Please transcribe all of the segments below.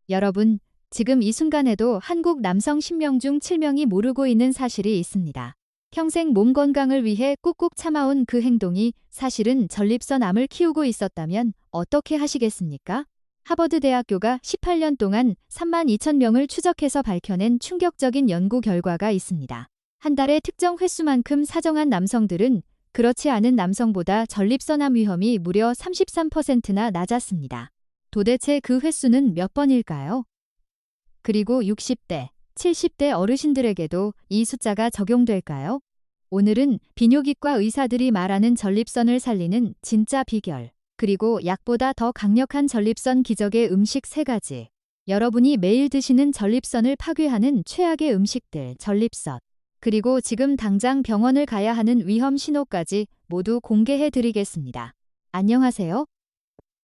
여러분, 지금 이 순간에도 한국 남성 10명 중 7명이 모르고 있는 사실이 있습니다. 평생 몸 건강을 위해 꾹꾹 참아온 그 행동이 사실은 전립선암을 키우고 있었다면 어떻게 하시겠습니까? 하버드 대학교가 18년 동안 32,000명을 추적해서 밝혀낸 충격적인 연구 결과가 있습니다. 한 달에 특정 횟수만큼 사정한 남성들은 그렇지 않은 남성보다 전립선암 위험이 무려 33%나 낮았습니다. 도대체 그 횟수는 몇 번일까요? 그리고 60대, 70대 어르신들에게도 이 숫자가 적용될까요? 오늘은 비뇨기과 의사들이 말하는 전립선을 살리는 진짜 비결, 그리고 약보다 더 강력한 전립선 기적의 음식 3가지. 여러분이 매일 드시는 전립선을 파괴하는 최악의 음식들, 전립선. 그리고 지금 당장 병원을 가야 하는 위험 신호까지 모두 공개해 드리겠습니다. 안녕하세요.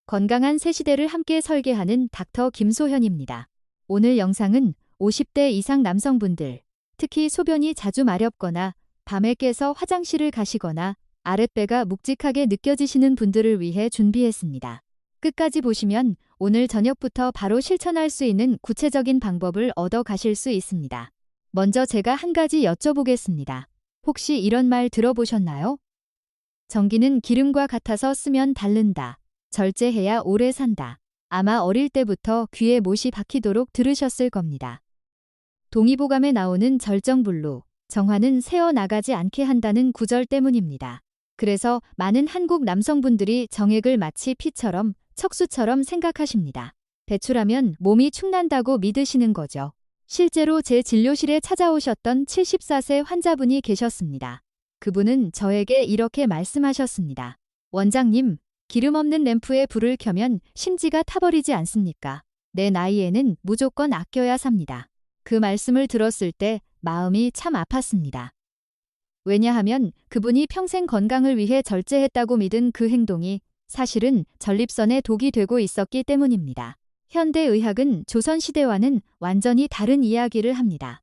건강한 새 시대를 함께 설계하는 닥터 김소현입니다. 오늘 영상은 50대 이상 남성분들, 특히 소변이 자주 마렵거나 밤에 깨서 화장실을 가시거나 아랫배가 묵직하게 느껴지시는 분들을 위해 준비했습니다. 끝까지 보시면 오늘 저녁부터 바로 실천할 수 있는 구체적인 방법을 얻어 가실 수 있습니다. 먼저 제가 한 가지 여쭤보겠습니다. 혹시 이런 말 들어보셨나요? 전기는 기름과 같아서 쓰면 닳는다. 절제해야 오래 산다. 아마 어릴 때부터 귀에 못이 박히도록 들으셨을 겁니다. 동의보감에 나오는 절정불로, 정화는 새어나가지 않게 한다는 구절 때문입니다. 그래서 많은 한국 남성분들이 정액을 마치 피처럼, 척수처럼 생각하십니다. 배출하면 몸이 축난다고 믿으시는 거죠. 실제로 제 진료실에 찾아오셨던 74세 환자분이 계셨습니다. 그분은 저에게 이렇게 말씀하셨습니다. 원장님, 기름 없는 램프에 불을 켜면 심지가 타버리지 않습니까? 내 나이에는 무조건 아껴야 삽니다. 그 말씀을 들었을 때 마음이 참 아팠습니다. 왜냐하면 그분이 평생 건강을 위해 절제했다고 믿은 그 행동이 사실은 전립선에 독이 되고 있었기 때문입니다. 현대의학은 조선시대와는 완전히 다른 이야기를 합니다.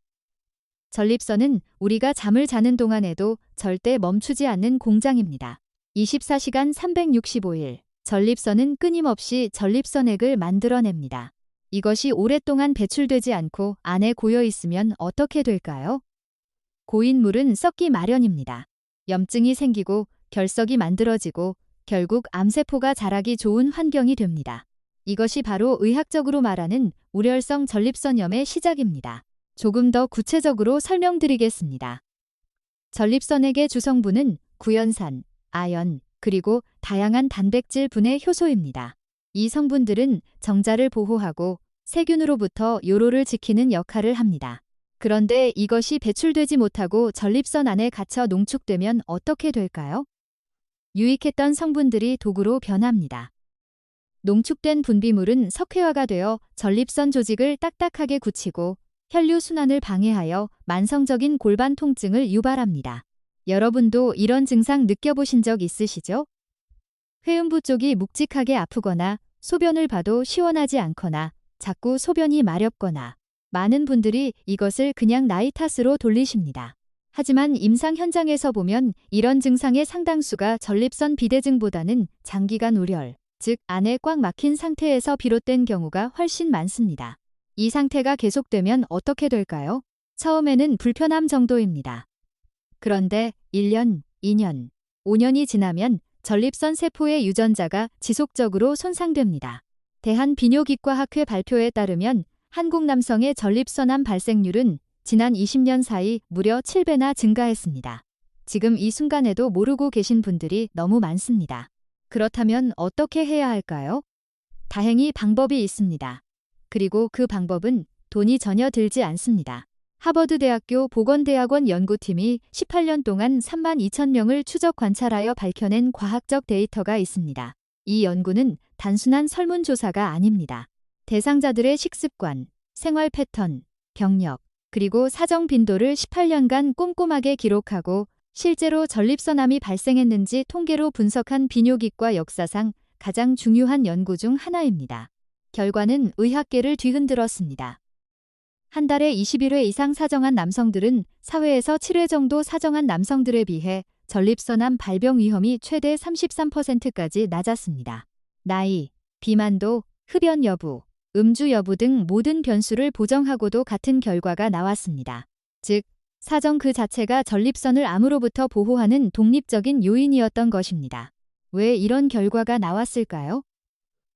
전립선은 우리가 잠을 자는 동안에도 절대 멈추지 않는 공장입니다. 24시간 365일, 전립선은 끊임없이 전립선액을 만들어냅니다. 이것이 오랫동안 배출되지 않고 안에 고여 있으면 어떻게 될까요? 고인 물은 썩기 마련입니다. 염증이 생기고 결석이 만들어지고 결국 암세포가 자라기 좋은 환경이 됩니다. 이것이 바로 의학적으로 말하는 우렬성 전립선염의 시작입니다. 조금 더 구체적으로 설명드리겠습니다. 전립선액의 주성분은 구연산, 아연, 그리고 다양한 단백질 분해 효소입니다. 이 성분들은 정자를 보호하고 세균으로부터 요로를 지키는 역할을 합니다. 그런데 이것이 배출되지 못하고 전립선 안에 갇혀 농축되면 어떻게 될까요? 유익했던 성분들이 독으로 변합니다. 농축된 분비물은 석회화가 되어 전립선 조직을 딱딱하게 굳히고 혈류 순환을 방해하여 만성적인 골반 통증을 유발합니다. 여러분도 이런 증상 느껴보신 적 있으시죠? 회음부 쪽이 묵직하게 아프거나 소변을 봐도 시원하지 않거나 자꾸 소변이 마렵거나 많은 분들이 이것을 그냥 나이 탓으로 돌리십니다. 하지만 임상 현장에서 보면 이런 증상의 상당수가 전립선 비대증보다는 장기간 우렬, 즉 안에 꽉 막힌 상태에서 비롯된 경우가 훨씬 많습니다. 이 상태가 계속되면 어떻게 될까요? 처음에는 불편함 정도입니다. 그런데 1년, 2년, 5년이 지나면 전립선 세포의 유전자가 지속적으로 손상됩니다. 대한비뇨기과학회 발표에 따르면 한국 남성의 전립선암 발생률은 지난 20년 사이 무려 7배나 증가했습니다. 지금 이 순간에도 모르고 계신 분들이 너무 많습니다. 그렇다면 어떻게 해야 할까요? 다행히 방법이 있습니다. 그리고 그 방법은 돈이 전혀 들지 않습니다. 하버드 대학교 보건대학원 연구팀이 18년 동안 32,000명을 추적 관찰하여 밝혀낸 과학적 데이터가 있습니다. 이 연구는 단순한 설문조사가 아닙니다. 대상자들의 식습관, 생활 패턴, 경력, 그리고 사정 빈도를 18년간 꼼꼼하게 기록하고 실제로 전립선암이 발생했는지 통계로 분석한 비뇨기과 역사상 가장 중요한 연구 중 하나입니다. 결과는 의학계를 뒤흔들었습니다. 한 달에 21회 이상 사정한 남성들은 사회에서 7회 정도 사정한 남성들에 비해 전립선암 발병 위험이 최대 33%까지 낮았습니다. 나이, 비만도, 흡연 여부, 음주 여부 등 모든 변수를 보정하고도 같은 결과가 나왔습니다. 즉, 사정 그 자체가 전립선을 암으로부터 보호하는 독립적인 요인이었던 것입니다. 왜 이런 결과가 나왔을까요?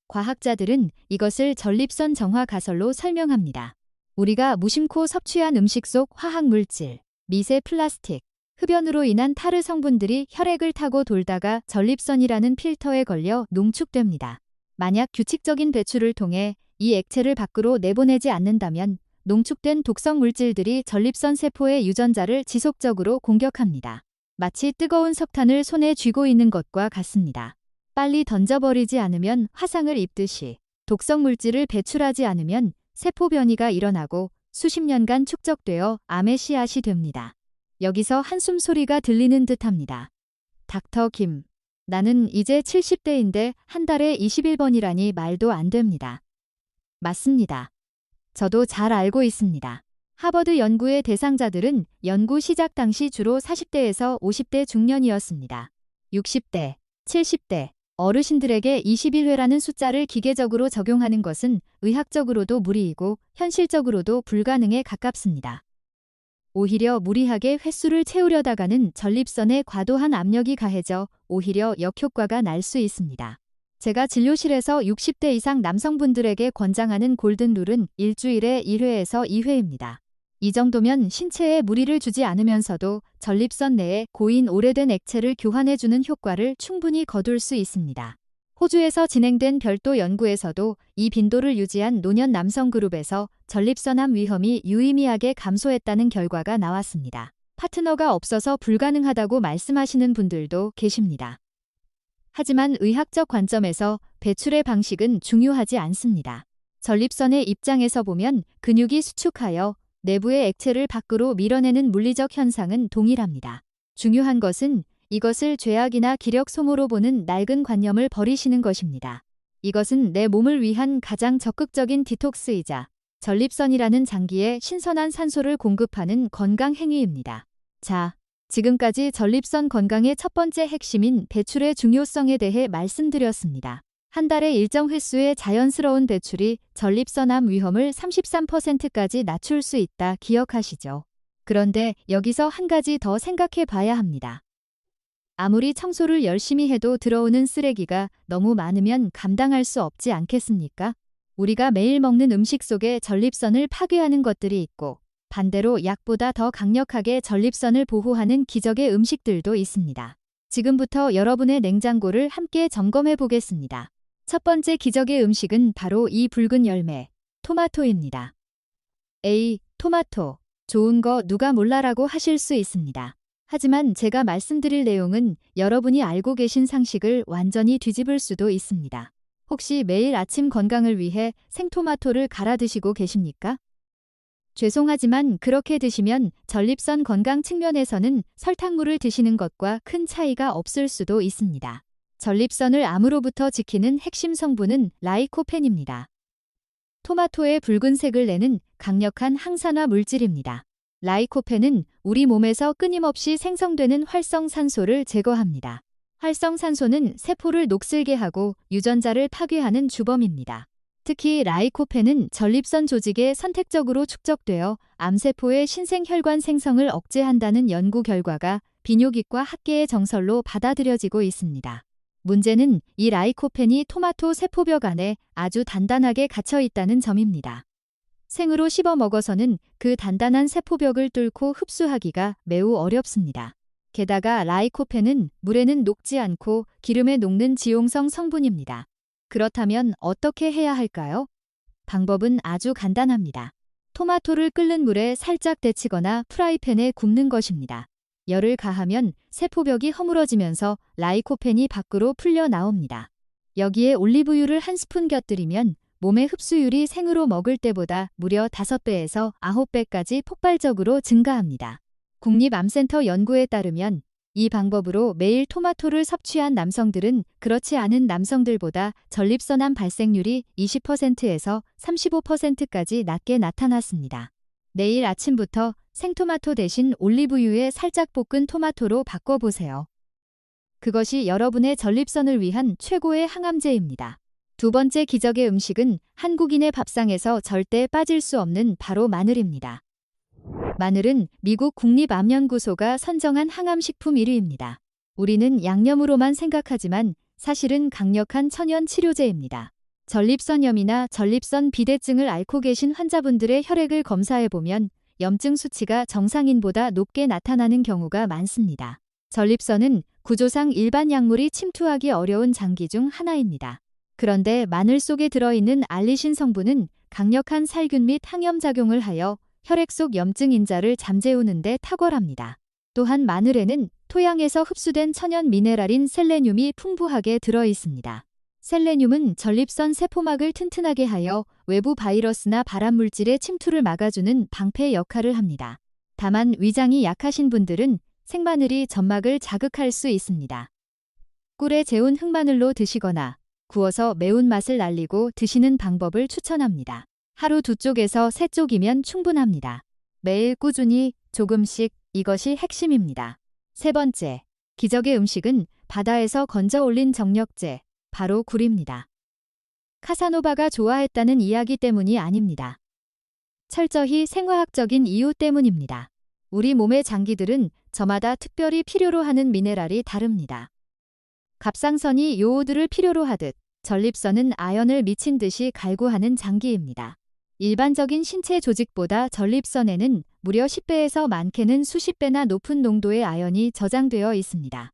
과학자들은 이것을 전립선 정화 가설로 설명합니다. 우리가 무심코 섭취한 음식 속 화학물질, 미세 플라스틱, 흡연으로 인한 타르 성분들이 혈액을 타고 돌다가 전립선이라는 필터에 걸려 농축됩니다. 만약 규칙적인 배출을 통해 이 액체를 밖으로 내보내지 않는다면 농축된 독성 물질들이 전립선 세포의 유전자를 지속적으로 공격합니다. 마치 뜨거운 석탄을 손에 쥐고 있는 것과 같습니다. 빨리 던져버리지 않으면 화상을 입듯이 독성 물질을 배출하지 않으면 세포 변이가 일어나고 수십 년간 축적되어 암의 씨앗이 됩니다. 여기서 한숨 소리가 들리는 듯합니다. 닥터 김, 나는 이제 70대인데 한 달에 21번이라니 말도 안 됩니다. 맞습니다. 저도 잘 알고 있습니다. 하버드 연구의 대상자들은 연구 시작 당시 주로 40대에서 50대 중년이었습니다. 60대, 70대, 어르신들에게 21회라는 숫자를 기계적으로 적용하는 것은 의학적으로도 무리이고 현실적으로도 불가능에 가깝습니다. 오히려 무리하게 횟수를 채우려다가는 전립선에 과도한 압력이 가해져 오히려 역효과가 날 수 있습니다. 제가 진료실에서 60대 이상 남성분들에게 권장하는 골든룰은 일주일에 1회에서 2회입니다. 이 정도면 신체에 무리를 주지 않으면서도 전립선 내에 고인 오래된 액체를 교환해주는 효과를 충분히 거둘 수 있습니다. 호주에서 진행된 별도 연구에서도 이 빈도를 유지한 노년 남성 그룹에서 전립선암 위험이 유의미하게 감소했다는 결과가 나왔습니다. 파트너가 없어서 불가능하다고 말씀하시는 분들도 계십니다. 하지만 의학적 관점에서 배출의 방식은 중요하지 않습니다. 전립선의 입장에서 보면 근육이 수축하여 내부의 액체를 밖으로 밀어내는 물리적 현상은 동일합니다. 중요한 것은 이것을 죄악이나 기력 소모로 보는 낡은 관념을 버리시는 것입니다. 이것은 내 몸을 위한 가장 적극적인 디톡스이자 전립선이라는 장기에 신선한 산소를 공급하는 건강 행위입니다. 자, 지금까지 전립선 건강의 첫 번째 핵심인 배출의 중요성에 대해 말씀드렸습니다. 한 달에 일정 횟수의 자연스러운 배출이 전립선암 위험을 33%까지 낮출 수 있다 기억하시죠? 그런데 여기서 한 가지 더 생각해 봐야 합니다. 아무리 청소를 열심히 해도 들어오는 쓰레기가 너무 많으면 감당할 수 없지 않겠습니까? 우리가 매일 먹는 음식 속에 전립선을 파괴하는 것들이 있고 반대로 약보다 더 강력하게 전립선을 보호하는 기적의 음식들도 있습니다. 지금부터 여러분의 냉장고를 함께 점검해 보겠습니다. 첫 번째 기적의 음식은 바로 이 붉은 열매, 토마토입니다. 에이, 토마토. 좋은 거 누가 몰라라고 하실 수 있습니다. 하지만 제가 말씀드릴 내용은 여러분이 알고 계신 상식을 완전히 뒤집을 수도 있습니다. 혹시 매일 아침 건강을 위해 생토마토를 갈아 드시고 계십니까? 죄송하지만 그렇게 드시면 전립선 건강 측면에서는 설탕물을 드시는 것과 큰 차이가 없을 수도 있습니다. 전립선을 암으로부터 지키는 핵심 성분은 라이코펜입니다. 토마토의 붉은색을 내는 강력한 항산화 물질입니다. 라이코펜은 우리 몸에서 끊임없이 생성되는 활성산소를 제거합니다. 활성산소는 세포를 녹슬게 하고 유전자를 파괴하는 주범입니다. 특히 라이코펜은 전립선 조직에 선택적으로 축적되어 암세포의 신생혈관 생성을 억제한다는 연구 결과가 비뇨기과 학계의 정설로 받아들여지고 있습니다. 문제는 이 라이코펜이 토마토 세포벽 안에 아주 단단하게 갇혀 있다는 점입니다. 생으로 씹어 먹어서는 그 단단한 세포벽을 뚫고 흡수하기가 매우 어렵습니다. 게다가 라이코펜은 물에는 녹지 않고 기름에 녹는 지용성 성분입니다. 그렇다면 어떻게 해야 할까요? 방법은 아주 간단합니다. 토마토를 끓는 물에 살짝 데치거나 프라이팬에 굽는 것입니다. 열을 가하면 세포벽이 허물어지면서 라이코펜이 밖으로 풀려 나옵니다. 여기에 올리브유를 한 스푼 곁들이면 몸의 흡수율이 생으로 먹을 때보다 무려 5배에서 9배까지 폭발적으로 증가합니다. 국립암센터 연구에 따르면 이 방법으로 매일 토마토를 섭취한 남성들은 그렇지 않은 남성들보다 전립선암 발생률이 20%에서 35%까지 낮게 나타났습니다. 내일 아침부터 생토마토 대신 올리브유에 살짝 볶은 토마토로 바꿔보세요. 그것이 여러분의 전립선을 위한 최고의 항암제입니다. 두 번째 기적의 음식은 한국인의 밥상에서 절대 빠질 수 없는 바로 마늘입니다. 마늘은 미국 국립암연구소가 선정한 항암식품 1위입니다. 우리는 양념으로만 생각하지만 사실은 강력한 천연 치료제입니다. 전립선염이나 전립선 비대증을 앓고 계신 환자분들의 혈액을 검사해보면 염증 수치가 정상인보다 높게 나타나는 경우가 많습니다. 전립선은 구조상 일반 약물이 침투하기 어려운 장기 중 하나입니다. 그런데 마늘 속에 들어있는 알리신 성분은 강력한 살균 및 항염작용을 하여 혈액 속 염증 인자를 잠재우는 데 탁월합니다. 또한 마늘에는 토양에서 흡수된 천연 미네랄인 셀레늄이 풍부하게 들어있습니다. 셀레늄은 전립선 세포막을 튼튼하게 하여 외부 바이러스나 발암물질의 침투를 막아주는 방패 역할을 합니다. 다만 위장이 약하신 분들은 생마늘이 점막을 자극할 수 있습니다. 꿀에 재운 흑마늘로 드시거나 구워서 매운맛을 날리고 드시는 방법을 추천합니다. 하루 2쪽에서 3쪽이면 충분합니다. 매일 꾸준히 조금씩, 이것이 핵심입니다. 세 번째, 기적의 음식은 바다에서 건져 올린 정력제, 바로 굴입니다. 카사노바가 좋아했다는 이야기 때문이 아닙니다. 철저히 생화학적인 이유 때문입니다. 우리 몸의 장기들은 저마다 특별히 필요로 하는 미네랄이 다릅니다. 갑상선이 요오드를 필요로 하듯 전립선은 아연을 미친 듯이 갈구하는 장기입니다. 일반적인 신체 조직보다 전립선에는 무려 10배에서 많게는 수십 배나 높은 농도의 아연이 저장되어 있습니다.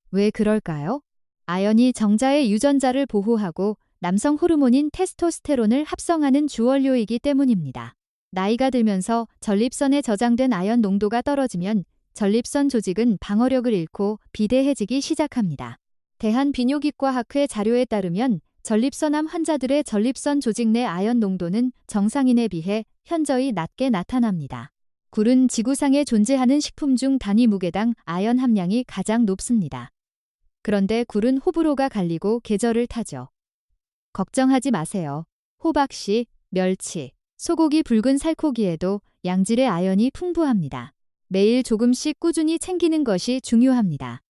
왜 그럴까요? 아연이 정자의 유전자를 보호하고 남성 호르몬인 테스토스테론을 합성하는 주원료이기 때문입니다. 나이가 들면서 전립선에 저장된 아연 농도가 떨어지면 전립선 조직은 방어력을 잃고 비대해지기 시작합니다. 대한비뇨기과학회 자료에 따르면 전립선암 환자들의 전립선 조직 내 아연 농도는 정상인에 비해 현저히 낮게 나타납니다. 굴은 지구상에 존재하는 식품 중 단위 무게당 아연 함량이 가장 높습니다. 그런데 굴은 호불호가 갈리고 계절을 타죠. 걱정하지 마세요. 호박씨, 멸치, 소고기 붉은 살코기에도 양질의 아연이 풍부합니다. 매일 조금씩 꾸준히 챙기는 것이 중요합니다.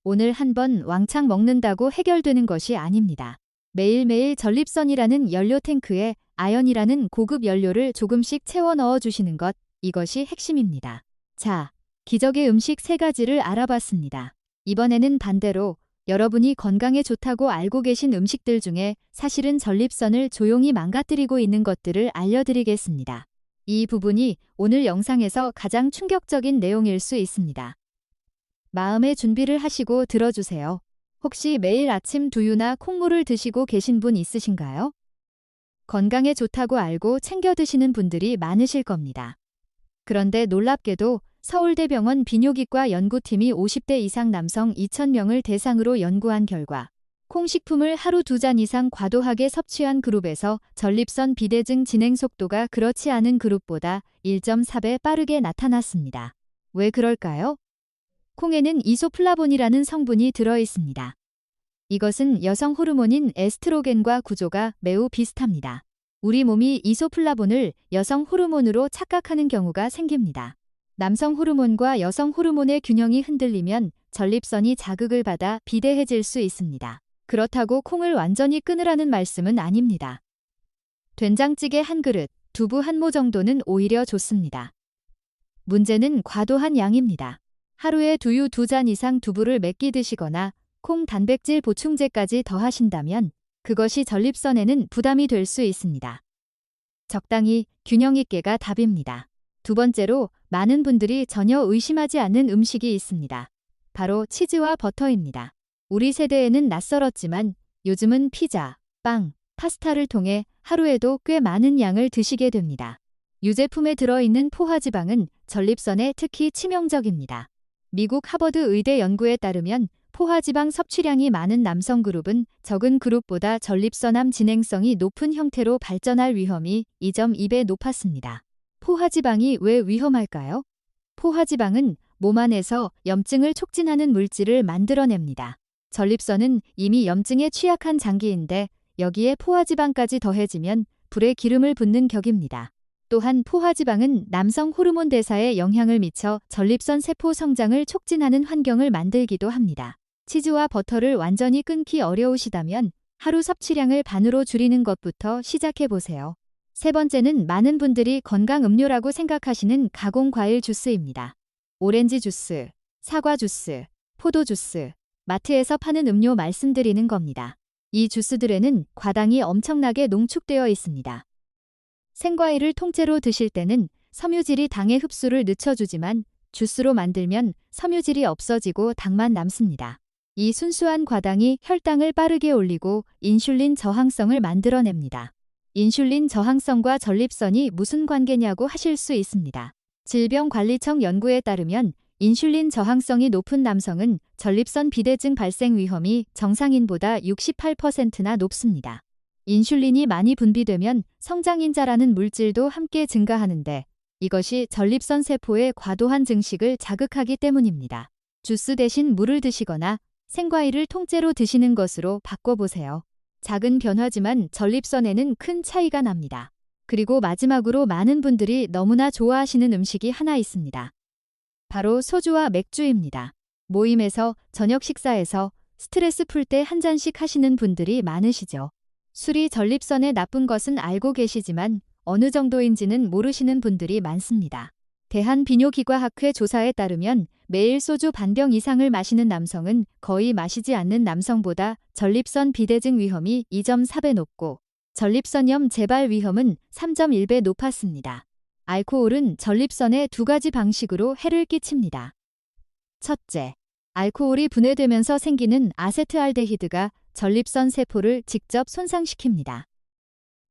오늘 한번 왕창 먹는다고 해결되는 것이 아닙니다. 매일매일 전립선이라는 연료 탱크에 아연이라는 고급 연료를 조금씩 채워 넣어 주시는 것, 이것이 핵심입니다. 자, 기적의 음식 3가지를 알아봤습니다. 이번에는 반대로 여러분이 건강에 좋다고 알고 계신 음식들 중에 사실은 전립선을 조용히 망가뜨리고 있는 것들을 알려드리겠습니다. 이 부분이 오늘 영상에서 가장 충격적인 내용일 수 있습니다. 마음의 준비를 하시고 들어주세요. 혹시 매일 아침 두유나 콩물을 드시고 계신 분 있으신가요? 건강에 좋다고 알고 챙겨 드시는 분들이 많으실 겁니다. 그런데 놀랍게도 서울대병원 비뇨기과 연구팀이 50대 이상 남성 2,000명을 대상으로 연구한 결과 콩식품을 하루 2잔 이상 과도하게 섭취한 그룹에서 전립선 비대증 진행 속도가 그렇지 않은 그룹보다 1.4배 빠르게 나타났습니다. 왜 그럴까요? 콩에는 이소플라본이라는 성분이 들어있습니다. 이것은 여성 호르몬인 에스트로겐과 구조가 매우 비슷합니다. 우리 몸이 이소플라본을 여성 호르몬으로 착각하는 경우가 생깁니다. 남성 호르몬과 여성 호르몬의 균형이 흔들리면 전립선이 자극을 받아 비대해질 수 있습니다. 그렇다고 콩을 완전히 끊으라는 말씀은 아닙니다. 된장찌개 한 그릇, 두부 한 모 정도는 오히려 좋습니다. 문제는 과도한 양입니다. 하루에 두유 2잔 이상 두부를 몇 끼 드시거나 콩 단백질 보충제까지 더하신다면 그것이 전립선에는 부담이 될 수 있습니다. 적당히 균형 있게가 답입니다. 두 번째로 많은 분들이 전혀 의심하지 않는 음식이 있습니다. 바로 치즈와 버터입니다. 우리 세대에는 낯설었지만 요즘은 피자, 빵, 파스타를 통해 하루에도 꽤 많은 양을 드시게 됩니다. 유제품에 들어있는 포화지방은 전립선에 특히 치명적입니다. 미국 하버드 의대 연구에 따르면 포화지방 섭취량이 많은 남성 그룹은 적은 그룹보다 전립선암 진행성이 높은 형태로 발전할 위험이 2.2배 높았습니다. 포화지방이 왜 위험할까요? 포화지방은 몸 안에서 염증을 촉진하는 물질을 만들어냅니다. 전립선은 이미 염증에 취약한 장기인데 여기에 포화지방까지 더해지면 불에 기름을 붓는 격입니다. 또한 포화지방은 남성 호르몬 대사에 영향을 미쳐 전립선 세포 성장을 촉진하는 환경을 만들기도 합니다. 치즈와 버터를 완전히 끊기 어려우시다면 하루 섭취량을 반으로 줄이는 것부터 시작해 보세요. 세 번째는 많은 분들이 건강 음료라고 생각하시는 가공 과일 주스입니다. 오렌지 주스, 사과 주스, 포도 주스, 마트에서 파는 음료 말씀드리는 겁니다. 이 주스들에는 과당이 엄청나게 농축되어 있습니다. 생과일을 통째로 드실 때는 섬유질이 당의 흡수를 늦춰주지만 주스로 만들면 섬유질이 없어지고 당만 남습니다. 이 순수한 과당이 혈당을 빠르게 올리고 인슐린 저항성을 만들어냅니다. 인슐린 저항성과 전립선이 무슨 관계냐고 하실 수 있습니다. 질병관리청 연구에 따르면 인슐린 저항성이 높은 남성은 전립선 비대증 발생 위험이 정상인보다 68%나 높습니다. 인슐린이 많이 분비되면 성장인자라는 물질도 함께 증가하는데 이것이 전립선 세포의 과도한 증식을 자극하기 때문입니다. 주스 대신 물을 드시거나 생과일을 통째로 드시는 것으로 바꿔보세요. 작은 변화지만 전립선에는 큰 차이가 납니다. 그리고 마지막으로 많은 분들이 너무나 좋아하시는 음식이 하나 있습니다. 바로 소주와 맥주입니다. 모임에서 저녁 식사에서 스트레스 풀 때 한 잔씩 하시는 분들이 많으시죠. 술이 전립선에 나쁜 것은 알고 계시지만 어느 정도인지는 모르시는 분들이 많습니다. 대한비뇨기과학회 조사에 따르면 매일 소주 반병 이상을 마시는 남성은 거의 마시지 않는 남성보다 전립선 비대증 위험이 2.4배 높고 전립선염 재발 위험은 3.1배 높았습니다. 알코올은 전립선에 두 가지 방식으로 해를 끼칩니다. 첫째, 알코올이 분해되면서 생기는 아세트알데히드가 전립선 세포를 직접 손상시킵니다.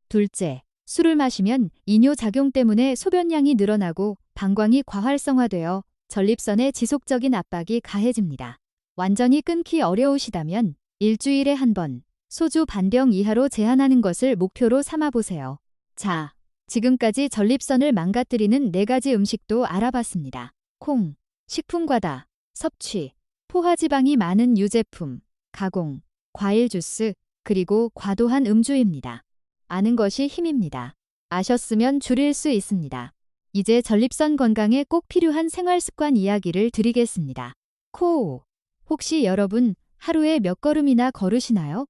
둘째, 술을 마시면 이뇨작용 때문에 소변량이 늘어나고 방광이 과활성화되어 전립선에 지속적인 압박이 가해집니다. 완전히 끊기 어려우시다면 일주일에 한 번 소주 반병 이하로 제한하는 것을 목표로 삼아보세요. 자, 지금까지 전립선을 망가뜨리는 4가지 음식도 알아봤습니다. 콩, 식품과다, 섭취, 포화지방이 많은 유제품, 가공, 과일 주스, 그리고 과도한 음주입니다. 아는 것이 힘입니다. 아셨으면 줄일 수 있습니다. 이제 전립선 건강에 꼭 필요한 생활습관 이야기를 드리겠습니다. 코. 혹시 여러분 하루에 몇 걸음이나 걸으시나요?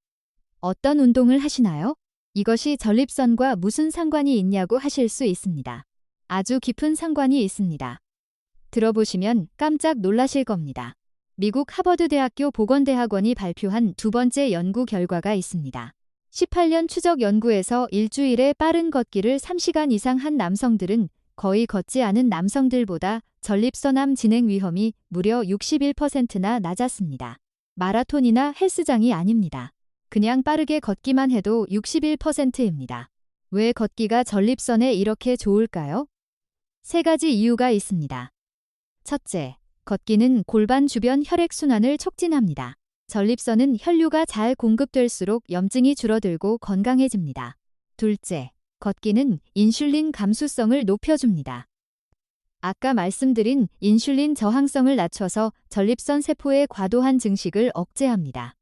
어떤 운동을 하시나요? 이것이 전립선과 무슨 상관이 있냐고 하실 수 있습니다. 아주 깊은 상관이 있습니다. 들어보시면 깜짝 놀라실 겁니다. 미국 하버드대학교 보건대학원이 발표한 두 번째 연구 결과가 있습니다. 18년 추적 연구에서 일주일에 빠른 걷기를 3시간 이상 한 남성들은 거의 걷지 않은 남성들보다 전립선암 진행 위험이 무려 61%나 낮았습니다. 마라톤이나 헬스장이 아닙니다. 그냥 빠르게 걷기만 해도 61%입니다. 왜 걷기가 전립선에 이렇게 좋을까요? 3가지 이유가 있습니다. 첫째, 걷기는 골반 주변 혈액순환을 촉진합니다. 전립선은 혈류가 잘 공급될수록 염증이 줄어들고 건강해집니다. 둘째, 걷기는 인슐린 감수성을 높여줍니다. 아까 말씀드린 인슐린 저항성을 낮춰서 전립선 세포의 과도한 증식을 억제합니다.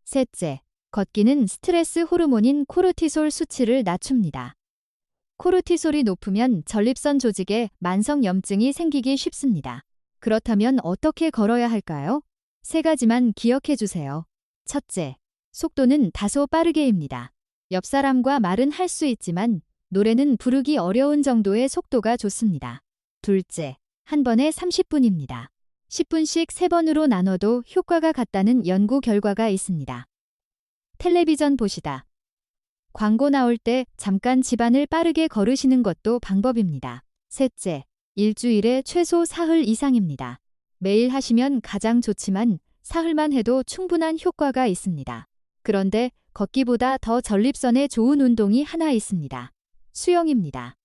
셋째, 걷기는 스트레스 호르몬인 코르티솔 수치를 낮춥니다. 코르티솔이 높으면 전립선 조직에 만성 염증이 생기기 쉽습니다. 그렇다면 어떻게 걸어야 할까요? 3가지만 기억해 주세요. 첫째, 속도는 다소 빠르게입니다. 옆 사람과 말은 할 수 있지만 노래는 부르기 어려운 정도의 속도가 좋습니다. 둘째, 한 번에 30분입니다. 10분씩 3번으로 나눠도 효과가 같다는 연구 결과가 있습니다. 텔레비전 보시다. 광고 나올 때 잠깐 집안을 빠르게 걸으시는 것도 방법입니다. 셋째, 일주일에 최소 사흘 이상입니다. 매일 하시면 가장 좋지만 사흘만 해도 충분한 효과가 있습니다. 그런데 걷기보다 더 전립선에 좋은 운동이 하나 있습니다. 수영입니다.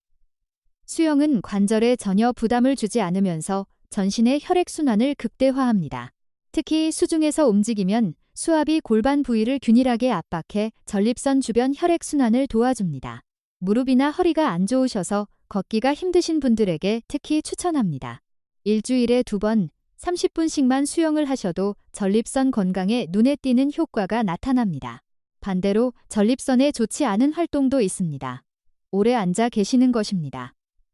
수영은 관절에 전혀 부담을 주지 않으면서 전신의 혈액순환을 극대화합니다. 특히 수중에서 움직이면 수압이 골반 부위를 균일하게 압박해 전립선 주변 혈액순환을 도와줍니다. 무릎이나 허리가 안 좋으셔서 걷기가 힘드신 분들에게 특히 추천합니다. 일주일에 2번 30분씩만 수영을 하셔도 전립선 건강에 눈에 띄는 효과가 나타납니다. 반대로 전립선에 좋지 않은 활동도 있습니다. 오래 앉아 계시는 것입니다.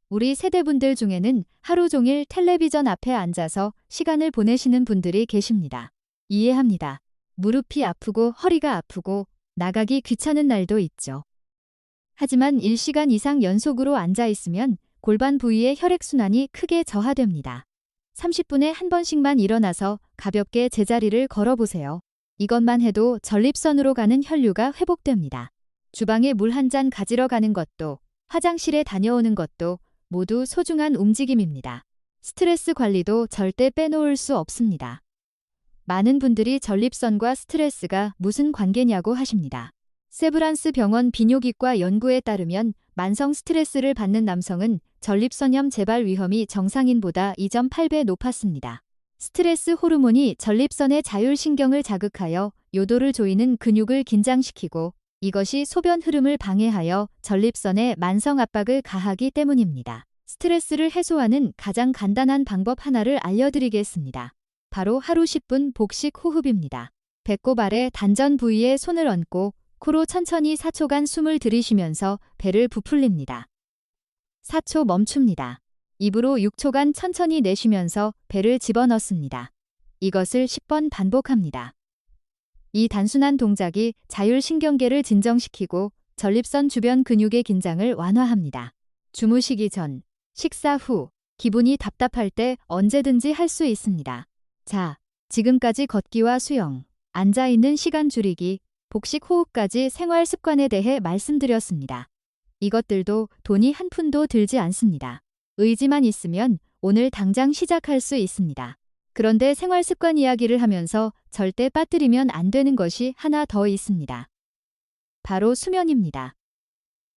우리 세대분들 중에는 하루 종일 텔레비전 앞에 앉아서 시간을 보내시는 분들이 계십니다. 이해합니다. 무릎이 아프고 허리가 아프고 나가기 귀찮은 날도 있죠. 하지만 1시간 이상 연속으로 앉아 있으면 골반 부위의 혈액순환이 크게 저하됩니다. 30분에 한 번씩만 일어나서 가볍게 제자리를 걸어보세요. 이것만 해도 전립선으로 가는 혈류가 회복됩니다. 주방에 물 한 잔 가지러 가는 것도, 화장실에 다녀오는 것도 모두 소중한 움직임입니다. 스트레스 관리도 절대 빼놓을 수 없습니다. 많은 분들이 전립선과 스트레스가 무슨 관계냐고 하십니다. 세브란스 병원 비뇨기과 연구에 따르면 만성 스트레스를 받는 남성은 전립선염 재발 위험이 정상인보다 2.8배 높았습니다. 스트레스 호르몬이 전립선의 자율신경을 자극하여 요도를 조이는 근육을 긴장시키고 이것이 소변 흐름을 방해하여 전립선에 만성 압박을 가하기 때문입니다. 스트레스를 해소하는 가장 간단한 방법 하나를 알려드리겠습니다. 바로 하루 10분 복식 호흡입니다. 배꼽 아래 단전 부위에 손을 얹고 코로 천천히 4초간 숨을 들이쉬면서 배를 부풀립니다. 4초 멈춥니다. 입으로 6초간 천천히 내쉬면서 배를 집어넣습니다. 이것을 10번 반복합니다. 이 단순한 동작이 자율신경계를 진정시키고 전립선 주변 근육의 긴장을 완화합니다. 주무시기 전, 식사 후, 기분이 답답할 때 언제든지 할 수 있습니다. 자, 지금까지 걷기와 수영, 앉아있는 시간 줄이기, 복식 호흡까지 생활 습관에 대해 말씀드렸습니다. 이것들도 돈이 한 푼도 들지 않습니다. 의지만 있으면 오늘 당장 시작할 수 있습니다. 그런데 생활 습관 이야기를 하면서 절대 빠뜨리면 안 되는 것이 하나 더 있습니다. 바로 수면입니다.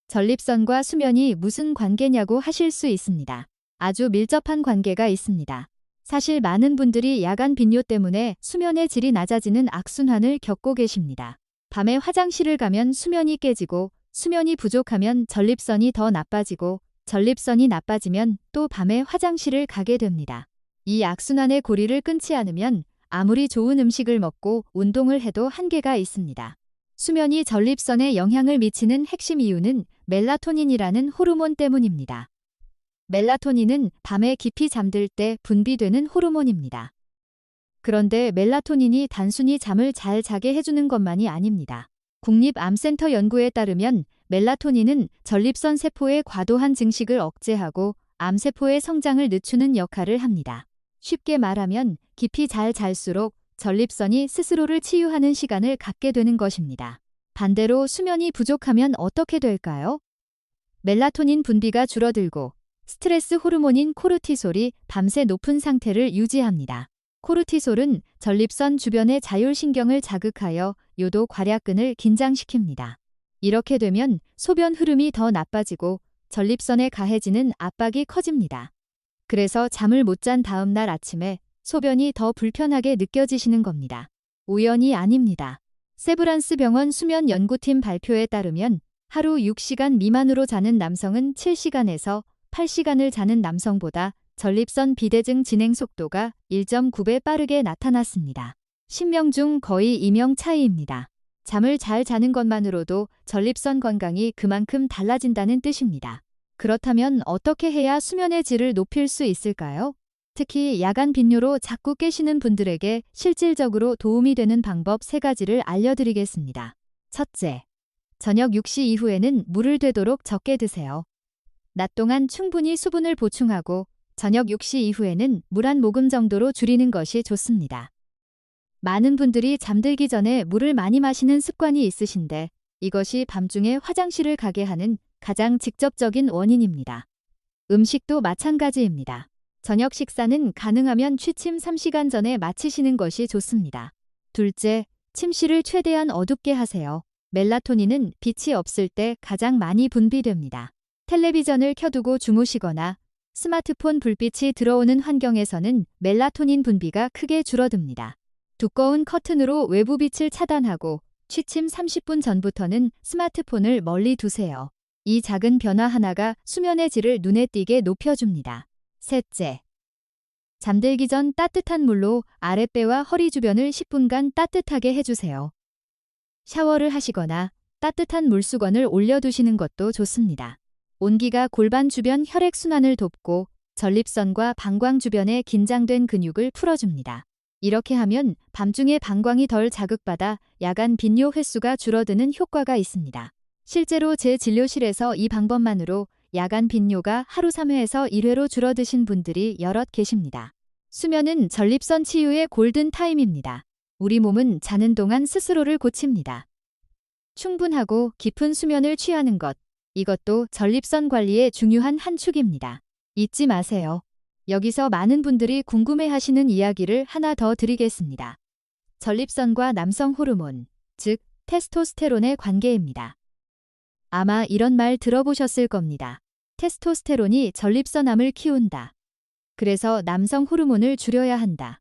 전립선과 수면이 무슨 관계냐고 하실 수 있습니다. 아주 밀접한 관계가 있습니다. 사실 많은 분들이 야간 빈뇨 때문에 수면의 질이 낮아지는 악순환을 겪고 계십니다. 밤에 화장실을 가면 수면이 깨지고 수면이 부족하면 전립선이 더 나빠지고 전립선이 나빠지면 또 밤에 화장실을 가게 됩니다. 이 악순환의 고리를 끊지 않으면 아무리 좋은 음식을 먹고 운동을 해도 한계가 있습니다. 수면이 전립선에 영향을 미치는 핵심 이유는 멜라토닌이라는 호르몬 때문입니다. 멜라토닌은 밤에 깊이 잠들 때 분비되는 호르몬입니다. 그런데 멜라토닌이 단순히 잠을 잘 자게 해주는 것만이 아닙니다. 국립암센터 연구에 따르면 멜라토닌은 전립선 세포의 과도한 증식을 억제하고 암세포의 성장을 늦추는 역할을 합니다. 쉽게 말하면 깊이 잘 잘수록 전립선이 스스로를 치유하는 시간을 갖게 되는 것입니다. 반대로 수면이 부족하면 어떻게 될까요? 멜라토닌 분비가 줄어들고 스트레스 호르몬인 코르티솔이 밤새 높은 상태를 유지합니다. 코르티솔은 전립선 주변의 자율신경을 자극하여 요도 괄약근을 긴장시킵니다. 이렇게 되면 소변 흐름이 더 나빠지고 전립선에 가해지는 압박이 커집니다. 그래서 잠을 못 잔 다음 날 아침에 소변이 더 불편하게 느껴지시는 겁니다. 우연이 아닙니다. 세브란스 병원 수면 연구팀 발표에 따르면 하루 6시간 미만으로 자는 남성은 7시간에서 8시간을 자는 남성보다 전립선 비대증 진행 속도가 1.9배 빠르게 나타났습니다. 10명 중 거의 2명 차이입니다. 잠을 잘 자는 것만으로도 전립선 건강이 그만큼 달라진다는 뜻입니다. 그렇다면 어떻게 해야 수면의 질을 높일 수 있을까요? 특히 야간 빈뇨로 자꾸 깨시는 분들에게 실질적으로 도움이 되는 방법 3가지를 알려드리겠습니다. 첫째, 저녁 6시 이후에는 물을 되도록 적게 드세요. 낮 동안 충분히 수분을 보충하고 저녁 6시 이후에는 물 한 모금 정도로 줄이는 것이 좋습니다. 많은 분들이 잠들기 전에 물을 많이 마시는 습관이 있으신데 이것이 밤중에 화장실을 가게 하는 가장 직접적인 원인입니다. 음식도 마찬가지입니다. 저녁 식사는 가능하면 취침 3시간 전에 마치시는 것이 좋습니다. 둘째, 침실을 최대한 어둡게 하세요. 멜라토닌은 빛이 없을 때 가장 많이 분비됩니다. 텔레비전을 켜두고 주무시거나 스마트폰 불빛이 들어오는 환경에서는 멜라토닌 분비가 크게 줄어듭니다. 두꺼운 커튼으로 외부 빛을 차단하고 취침 30분 전부터는 스마트폰을 멀리 두세요. 이 작은 변화 하나가 수면의 질을 눈에 띄게 높여줍니다. 셋째, 잠들기 전 따뜻한 물로 아랫배와 허리 주변을 10분간 따뜻하게 해주세요. 샤워를 하시거나 따뜻한 물수건을 올려두시는 것도 좋습니다. 온기가 골반 주변 혈액순환을 돕고 전립선과 방광 주변에 긴장된 근육을 풀어줍니다. 이렇게 하면 밤중에 방광이 덜 자극받아 야간 빈뇨 횟수가 줄어드는 효과가 있습니다. 실제로 제 진료실에서 이 방법만으로 야간 빈뇨가 하루 3회에서 1회로 줄어드신 분들이 여럿 계십니다. 수면은 전립선 치유의 골든 타임입니다. 우리 몸은 자는 동안 스스로를 고칩니다. 충분하고 깊은 수면을 취하는 것, 이것도 전립선 관리의 중요한 한 축입니다. 잊지 마세요. 여기서 많은 분들이 궁금해하시는 이야기를 하나 더 드리겠습니다. 전립선과 남성 호르몬, 즉 테스토스테론의 관계입니다. 아마 이런 말 들어보셨을 겁니다. 테스토스테론이 전립선암을 키운다. 그래서 남성 호르몬을 줄여야 한다.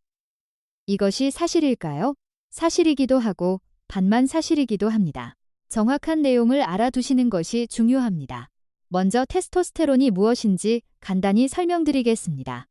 이것이 사실일까요? 사실이기도 하고 반만 사실이기도 합니다. 정확한 내용을 알아두시는 것이 중요합니다. 먼저 테스토스테론이 무엇인지 간단히 설명드리겠습니다.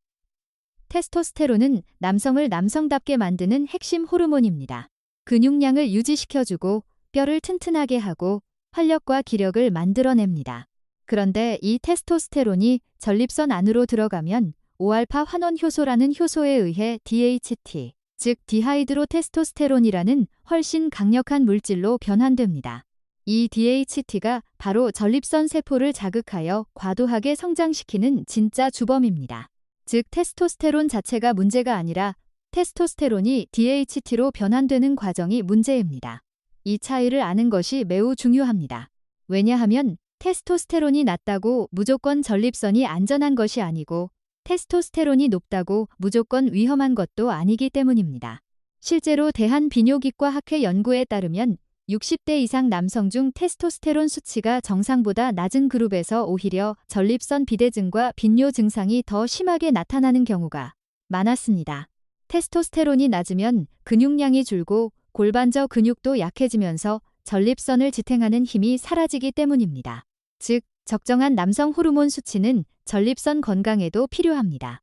테스토스테론은 남성을 남성답게 만드는 핵심 호르몬입니다. 근육량을 유지시켜주고 뼈를 튼튼하게 하고 활력과 기력을 만들어냅니다. 그런데 이 테스토스테론이 전립선 안으로 들어가면 5알파 환원 효소라는 효소에 의해 DHT, 즉 디하이드로테스토스테론이라는 훨씬 강력한 물질로 변환됩니다. 이 DHT가 바로 전립선 세포를 자극하여 과도하게 성장시키는 진짜 주범입니다. 즉 테스토스테론 자체가 문제가 아니라 테스토스테론이 DHT로 변환되는 과정이 문제입니다. 이 차이를 아는 것이 매우 중요합니다. 왜냐하면 테스토스테론이 낮다고 무조건 전립선이 안전한 것이 아니고 테스토스테론이 높다고 무조건 위험한 것도 아니기 때문입니다. 실제로 대한비뇨기과학회 연구에 따르면 60대 이상 남성 중 테스토스테론 수치가 정상보다 낮은 그룹에서 오히려 전립선 비대증과 빈뇨 증상이 더 심하게 나타나는 경우가 많았습니다. 테스토스테론이 낮으면 근육량이 줄고 골반저 근육도 약해지면서 전립선을 지탱하는 힘이 사라지기 때문입니다. 즉, 적정한 남성 호르몬 수치는 전립선 건강에도 필요합니다.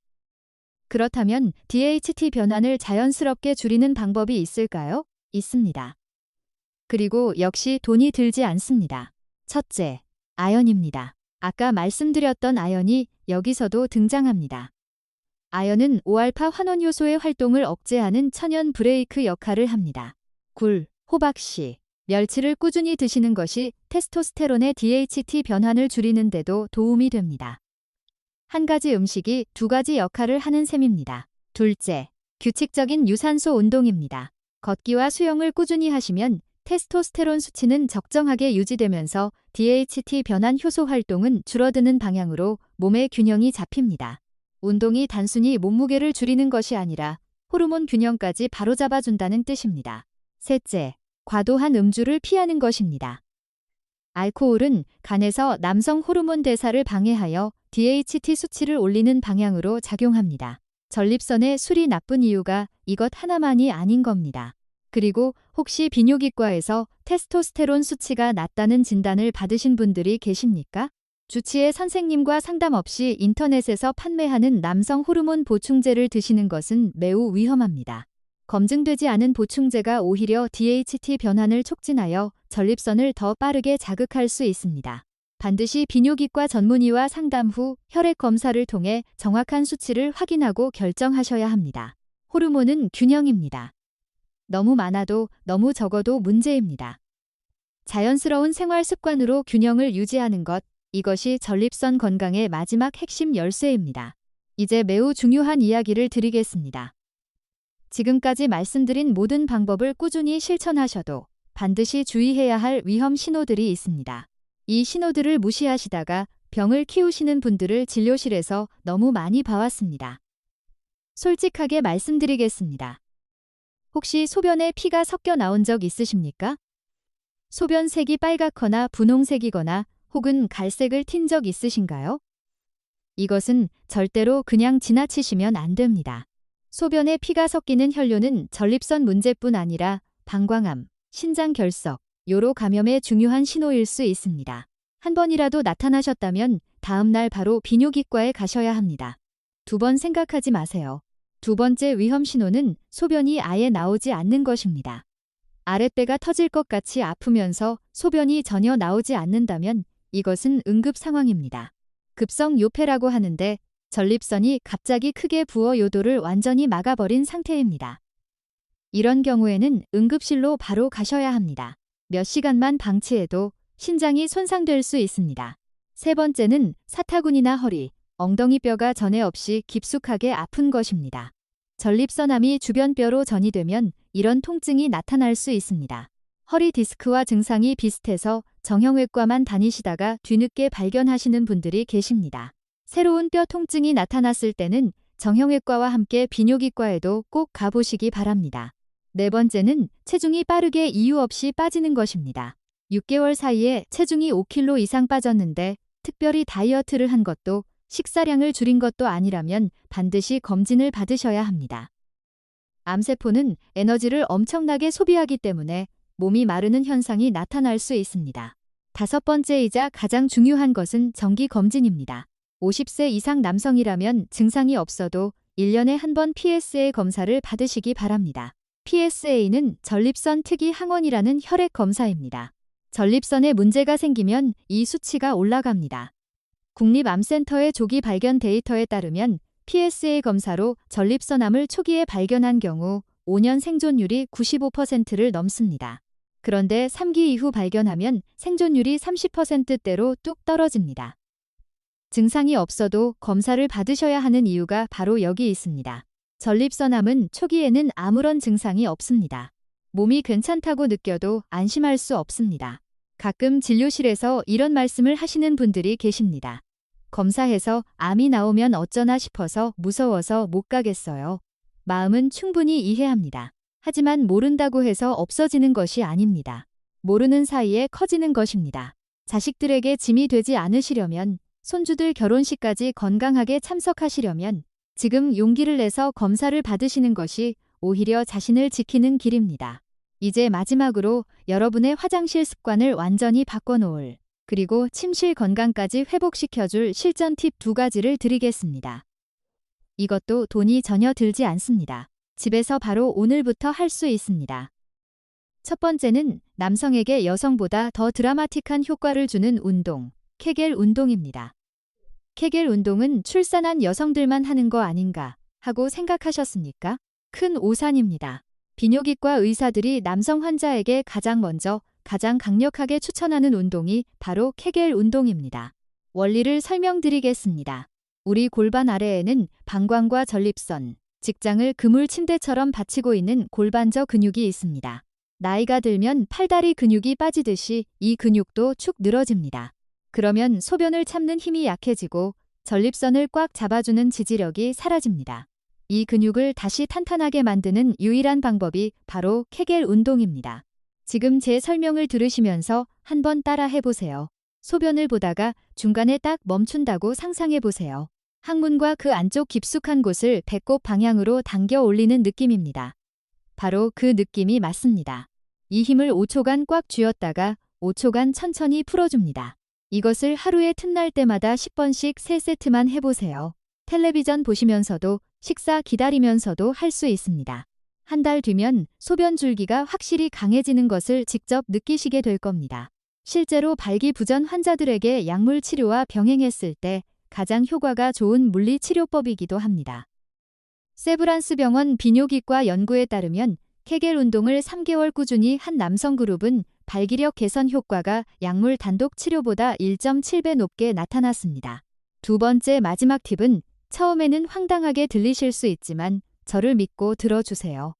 그렇다면 DHT 변환을 자연스럽게 줄이는 방법이 있을까요? 있습니다. 그리고 역시 돈이 들지 않습니다. 첫째, 아연입니다. 아까 말씀드렸던 아연이 여기서도 등장합니다. 아연은 5알파 환원 효소의 활동을 억제하는 천연 브레이크 역할을 합니다. 굴, 호박씨, 멸치를 꾸준히 드시는 것이 테스토스테론의 DHT 변환을 줄이는 데도 도움이 됩니다. 한 가지 음식이 두 가지 역할을 하는 셈입니다. 둘째, 규칙적인 유산소 운동입니다. 걷기와 수영을 꾸준히 하시면 테스토스테론 수치는 적정하게 유지되면서 DHT 변환 효소 활동은 줄어드는 방향으로 몸의 균형이 잡힙니다. 운동이 단순히 몸무게를 줄이는 것이 아니라 호르몬 균형까지 바로잡아준다는 뜻입니다. 셋째, 과도한 음주를 피하는 것입니다. 알코올은 간에서 남성 호르몬 대사를 방해하여 DHT 수치를 올리는 방향으로 작용합니다. 전립선에 술이 나쁜 이유가 이것 하나만이 아닌 겁니다. 그리고 혹시 비뇨기과에서 테스토스테론 수치가 낮다는 진단을 받으신 분들이 계십니까? 주치의 선생님과 상담 없이 인터넷에서 판매하는 남성 호르몬 보충제를 드시는 것은 매우 위험합니다. 검증되지 않은 보충제가 오히려 DHT 변환을 촉진하여 전립선을 더 빠르게 자극할 수 있습니다. 반드시 비뇨기과 전문의와 상담 후 혈액 검사를 통해 정확한 수치를 확인하고 결정하셔야 합니다. 호르몬은 균형입니다. 너무 많아도 너무 적어도 문제입니다. 자연스러운 생활 습관으로 균형을 유지하는 것, 이것이 전립선 건강의 마지막 핵심 열쇠입니다. 이제 매우 중요한 이야기를 드리겠습니다. 지금까지 말씀드린 모든 방법을 꾸준히 실천하셔도 반드시 주의해야 할 위험 신호들이 있습니다. 이 신호들을 무시하시다가 병을 키우시는 분들을 진료실에서 너무 많이 봐왔습니다. 솔직하게 말씀드리겠습니다. 혹시 소변에 피가 섞여 나온 적 있으십니까? 소변 색이 빨갛거나 분홍색이거나 혹은 갈색을 튄 적 있으신가요? 이것은 절대로 그냥 지나치시면 안 됩니다. 소변에 피가 섞이는 혈뇨는 전립선 문제뿐 아니라 방광암, 신장결석, 요로 감염의 중요한 신호일 수 있습니다. 한 번이라도 나타나셨다면 다음 날 바로 비뇨기과에 가셔야 합니다. 두 번 생각하지 마세요. 두 번째 위험 신호는 소변이 아예 나오지 않는 것입니다. 아랫배가 터질 것 같이 아프면서 소변이 전혀 나오지 않는다면 이것은 응급 상황입니다. 급성 요폐라고 하는데 전립선이 갑자기 크게 부어 요도를 완전히 막아버린 상태입니다. 이런 경우에는 응급실로 바로 가셔야 합니다. 몇 시간만 방치해도 신장이 손상될 수 있습니다. 세 번째는 사타구니나 허리, 엉덩이 뼈가 전에 없이 깊숙하게 아픈 것입니다. 전립선암이 주변 뼈로 전이되면 이런 통증이 나타날 수 있습니다. 허리 디스크와 증상이 비슷해서 정형외과만 다니시다가 뒤늦게 발견하시는 분들이 계십니다. 새로운 뼈 통증이 나타났을 때는 정형외과와 함께 비뇨기과에도 꼭 가보시기 바랍니다. 네 번째는 체중이 빠르게 이유 없이 빠지는 것입니다. 6개월 사이에 체중이 5kg 이상 빠졌는데 특별히 다이어트를 한 것도 식사량을 줄인 것도 아니라면 반드시 검진을 받으셔야 합니다. 암세포는 에너지를 엄청나게 소비하기 때문에 몸이 마르는 현상이 나타날 수 있습니다. 다섯 번째이자 가장 중요한 것은 정기검진입니다. 50세 이상 남성이라면 증상이 없어도 1년에 한 번 PSA 검사를 받으시기 바랍니다. PSA는 전립선 특이 항원이라는 혈액 검사입니다. 전립선에 문제가 생기면 이 수치가 올라갑니다. 국립암센터의 조기 발견 데이터에 따르면 PSA 검사로 전립선암을 초기에 발견한 경우 5년 생존율이 95%를 넘습니다. 그런데 3기 이후 발견하면 생존율이 30%대로 뚝 떨어집니다. 증상이 없어도 검사를 받으셔야 하는 이유가 바로 여기 있습니다. 전립선암은 초기에는 아무런 증상이 없습니다. 몸이 괜찮다고 느껴도 안심할 수 없습니다. 가끔 진료실에서 이런 말씀을 하시는 분들이 계십니다. 검사해서 암이 나오면 어쩌나 싶어서 무서워서 못 가겠어요. 마음은 충분히 이해합니다. 하지만 모른다고 해서 없어지는 것이 아닙니다. 모르는 사이에 커지는 것입니다. 자식들에게 짐이 되지 않으시려면, 손주들 결혼식까지 건강하게 참석하시려면 지금 용기를 내서 검사를 받으시는 것이 오히려 자신을 지키는 길입니다. 이제 마지막으로 여러분의 화장실 습관을 완전히 바꿔놓을, 그리고 침실 건강까지 회복시켜줄 실전 팁 2가지를 드리겠습니다. 이것도 돈이 전혀 들지 않습니다. 집에서 바로 오늘부터 할 수 있습니다. 첫 번째는 남성에게 여성보다 더 드라마틱한 효과를 주는 운동, 케겔 운동입니다. 케겔 운동은 출산한 여성들만 하는 거 아닌가 하고 생각하셨습니까? 큰 오산입니다. 비뇨기과 의사들이 남성 환자에게 가장 먼저 가장 강력하게 추천하는 운동이 바로 케겔 운동입니다. 원리를 설명드리겠습니다. 우리 골반 아래에는 방광과 전립선, 직장을 그물 침대처럼 받치고 있는 골반저 근육이 있습니다. 나이가 들면 팔다리 근육이 빠지듯이 이 근육도 축 늘어집니다. 그러면 소변을 참는 힘이 약해지고 전립선을 꽉 잡아주는 지지력이 사라집니다. 이 근육을 다시 탄탄하게 만드는 유일한 방법이 바로 케겔 운동입니다. 지금 제 설명을 들으시면서 한번 따라 해보세요. 소변을 보다가 중간에 딱 멈춘다고 상상해보세요. 항문과 그 안쪽 깊숙한 곳을 배꼽 방향으로 당겨 올리는 느낌입니다. 바로 그 느낌이 맞습니다. 이 힘을 5초간 꽉 쥐었다가 5초간 천천히 풀어줍니다. 이것을 하루에 틈날 때마다 10번씩 3세트만 해보세요. 텔레비전 보시면서도 식사 기다리면서도 할 수 있습니다. 한 달 뒤면 소변 줄기가 확실히 강해지는 것을 직접 느끼시게 될 겁니다. 실제로 발기부전 환자들에게 약물 치료와 병행했을 때 가장 효과가 좋은 물리치료법이기도 합니다. 세브란스 병원 비뇨기과 연구에 따르면 케겔 운동을 3개월 꾸준히 한 남성 그룹은 발기력 개선 효과가 약물 단독 치료보다 1.7배 높게 나타났습니다. 두 번째 마지막 팁은 처음에는 황당하게 들리실 수 있지만 저를 믿고 들어주세요.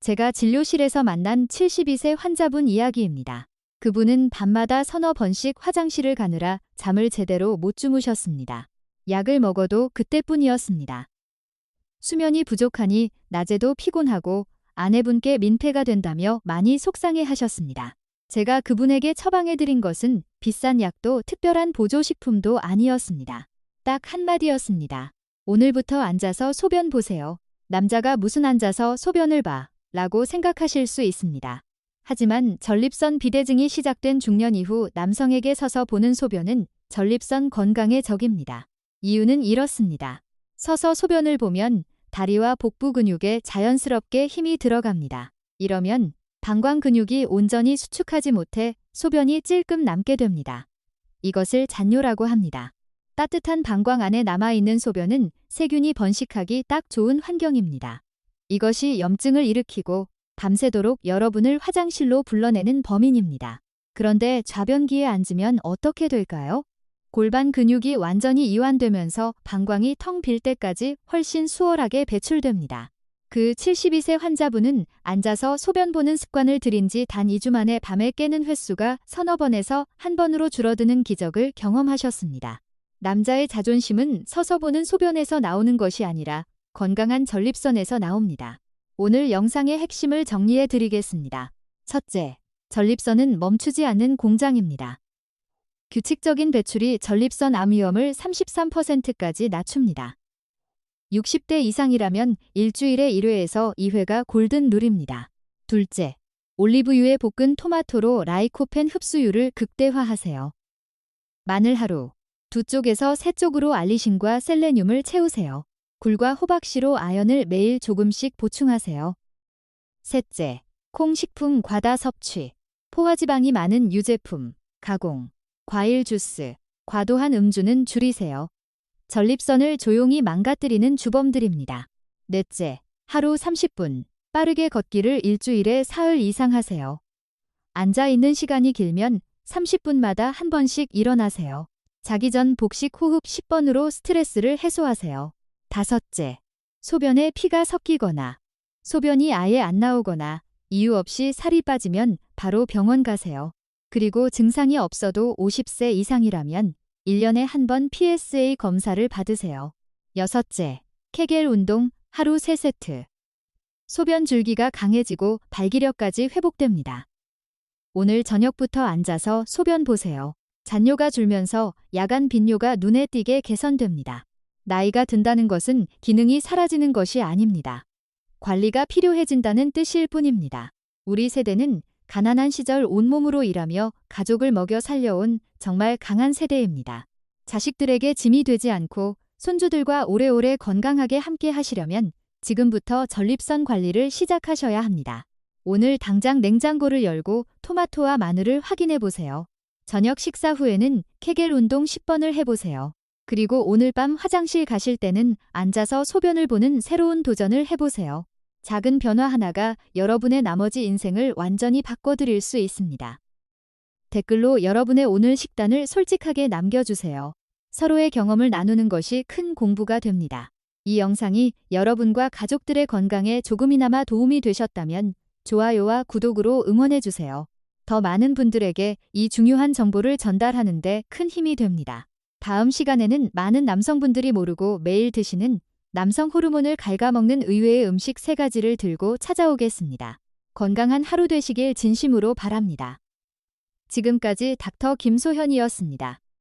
제가 진료실에서 만난 72세 환자분 이야기입니다. 그분은 밤마다 서너 번씩 화장실을 가느라 잠을 제대로 못 주무셨습니다. 약을 먹어도 그때뿐이었습니다. 수면이 부족하니 낮에도 피곤하고 아내분께 민폐가 된다며 많이 속상해 하셨습니다. 제가 그분에게 처방해드린 것은 비싼 약도 특별한 보조식품도 아니었습니다. 딱 한마디였습니다. 오늘부터 앉아서 소변 보세요. 남자가 무슨 앉아서 소변을 봐 라고 생각하실 수 있습니다. 하지만 전립선 비대증이 시작된 중년 이후 남성에게 서서 보는 소변은 전립선 건강의 적입니다. 이유는 이렇습니다. 서서 소변을 보면 다리와 복부 근육에 자연스럽게 힘이 들어갑니다. 이러면 방광 근육이 온전히 수축하지 못해 소변이 찔끔 남게 됩니다. 이것을 잔뇨라고 합니다. 따뜻한 방광 안에 남아있는 소변은 세균이 번식하기 딱 좋은 환경입니다. 이것이 염증을 일으키고 밤새도록 여러분을 화장실로 불러내는 범인입니다. 그런데 좌변기에 앉으면 어떻게 될까요? 골반 근육이 완전히 이완되면서 방광이 텅 빌 때까지 훨씬 수월하게 배출됩니다. 그 72세 환자분은 앉아서 소변 보는 습관을 들인 지 단 2주 만에 밤에 깨는 횟수가 서너 번에서 한 번으로 줄어드는 기적을 경험하셨습니다. 남자의 자존심은 서서 보는 소변에서 나오는 것이 아니라 건강한 전립선에서 나옵니다. 오늘 영상의 핵심을 정리해 드리겠습니다. 첫째, 전립선은 멈추지 않는 공장입니다. 규칙적인 배출이 전립선 암 위험을 33%까지 낮춥니다. 60대 이상이라면 일주일에 1회에서 2회가 골든 룰입니다. 둘째, 올리브유에 볶은 토마토로 라이코펜 흡수율을 극대화하세요. 마늘 하루, 두 쪽에서 세 쪽으로 알리신과 셀레늄을 채우세요. 굴과 호박씨로 아연을 매일 조금씩 보충하세요. 셋째, 콩 식품 과다 섭취, 포화지방이 많은 유제품, 가공, 과일 주스, 과도한 음주는 줄이세요. 전립선을 조용히 망가뜨리는 주범들입니다. 넷째, 하루 30분, 빠르게 걷기를 일주일에 사흘 이상 하세요. 앉아있는 시간이 길면 30분마다 한 번씩 일어나세요. 자기 전 복식 호흡 10번으로 스트레스를 해소하세요. 다섯째, 소변에 피가 섞이거나 소변이 아예 안 나오거나 이유 없이 살이 빠지면 바로 병원 가세요. 그리고 증상이 없어도 50세 이상이라면 1년에 한 번 PSA 검사를 받으세요. 여섯째, 케겔 운동 하루 3세트. 소변 줄기가 강해지고 발기력까지 회복됩니다. 오늘 저녁부터 앉아서 소변 보세요. 잔뇨가 줄면서 야간 빈뇨가 눈에 띄게 개선됩니다. 나이가 든다는 것은 기능이 사라지는 것이 아닙니다. 관리가 필요해진다는 뜻일 뿐입니다. 우리 세대는 가난한 시절 온몸으로 일하며 가족을 먹여 살려온 정말 강한 세대입니다. 자식들에게 짐이 되지 않고 손주들과 오래오래 건강하게 함께 하시려면 지금부터 전립선 관리를 시작하셔야 합니다. 오늘 당장 냉장고를 열고 토마토와 마늘을 확인해 보세요. 저녁 식사 후에는 케겔 운동 10번을 해보세요. 그리고 오늘 밤 화장실 가실 때는 앉아서 소변을 보는 새로운 도전을 해보세요. 작은 변화 하나가 여러분의 나머지 인생을 완전히 바꿔드릴 수 있습니다. 댓글로 여러분의 오늘 식단을 솔직하게 남겨주세요. 서로의 경험을 나누는 것이 큰 공부가 됩니다. 이 영상이 여러분과 가족들의 건강에 조금이나마 도움이 되셨다면 좋아요와 구독으로 응원해주세요. 더 많은 분들에게 이 중요한 정보를 전달하는 데 큰 힘이 됩니다. 다음 시간에는 많은 남성분들이 모르고 매일 드시는 남성 호르몬을 갉아먹는 의외의 음식 3가지를 들고 찾아오겠습니다. 건강한 하루 되시길 진심으로 바랍니다. 지금까지 닥터 김소현이었습니다.